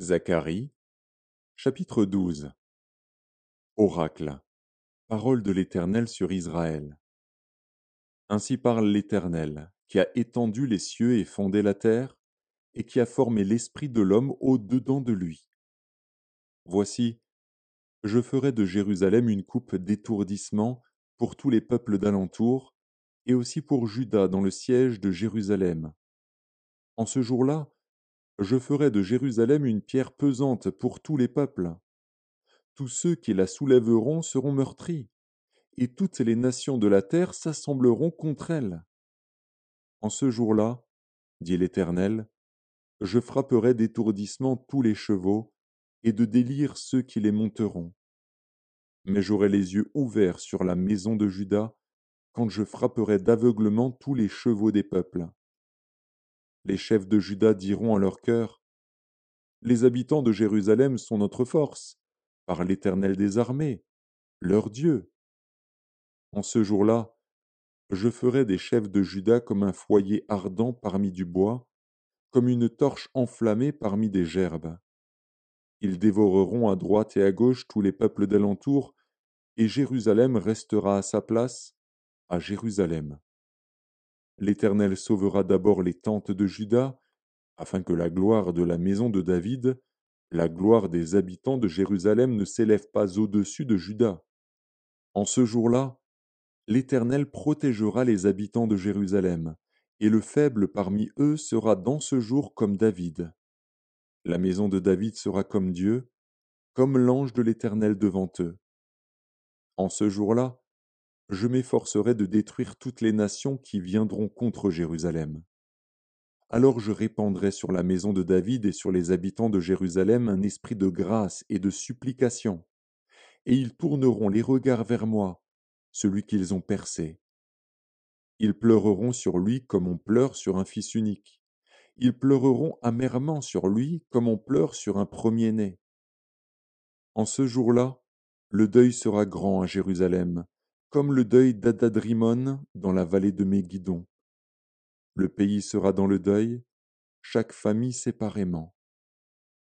Zacharie, chapitre 12. Oracle. Parole de l'Éternel sur Israël. Ainsi parle l'Éternel, qui a étendu les cieux et fondé la terre, et qui a formé l'esprit de l'homme au-dedans de lui. Voici, je ferai de Jérusalem une coupe d'étourdissement pour tous les peuples d'alentour, et aussi pour Juda dans le siège de Jérusalem. En ce jour-là, je ferai de Jérusalem une pierre pesante pour tous les peuples. Tous ceux qui la soulèveront seront meurtris, et toutes les nations de la terre s'assembleront contre elle. En ce jour-là, dit l'Éternel, je frapperai d'étourdissement tous les chevaux, et de délire ceux qui les monteront. Mais j'aurai les yeux ouverts sur la maison de Juda, quand je frapperai d'aveuglement tous les chevaux des peuples. Les chefs de Juda diront en leur cœur, les habitants de Jérusalem sont notre force, par l'Éternel des armées, leur Dieu. En ce jour-là, je ferai des chefs de Juda comme un foyer ardent parmi du bois, comme une torche enflammée parmi des gerbes. Ils dévoreront à droite et à gauche tous les peuples d'alentour, et Jérusalem restera à sa place, à Jérusalem. L'Éternel sauvera d'abord les tentes de Juda, afin que la gloire de la maison de David, la gloire des habitants de Jérusalem ne s'élève pas au-dessus de Juda. En ce jour-là, l'Éternel protégera les habitants de Jérusalem, et le faible parmi eux sera dans ce jour comme David. La maison de David sera comme Dieu, comme l'ange de l'Éternel devant eux. En ce jour-là, je m'efforcerai de détruire toutes les nations qui viendront contre Jérusalem. Alors je répandrai sur la maison de David et sur les habitants de Jérusalem un esprit de grâce et de supplication, et ils tourneront les regards vers moi, celui qu'ils ont percé. Ils pleureront sur lui comme on pleure sur un fils unique. Ils pleureront amèrement sur lui comme on pleure sur un premier-né. En ce jour-là, le deuil sera grand à Jérusalem, comme le deuil d'Adadrimon dans la vallée de Méguidon. Le pays sera dans le deuil, chaque famille séparément.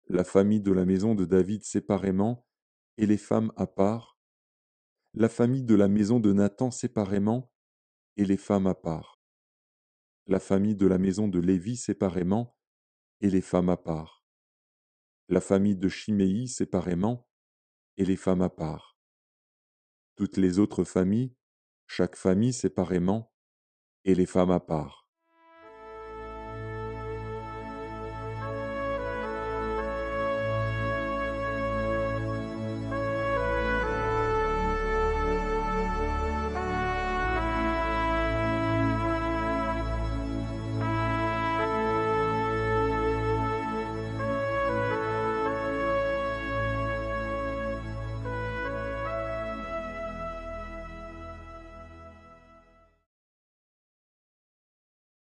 La famille de la maison de David séparément, et les femmes à part. La famille de la maison de Nathan séparément, et les femmes à part. La famille de la maison de Lévi séparément, et les femmes à part. La famille de Chiméi séparément, et les femmes à part. Toutes les autres familles, chaque famille séparément, et les femmes à part.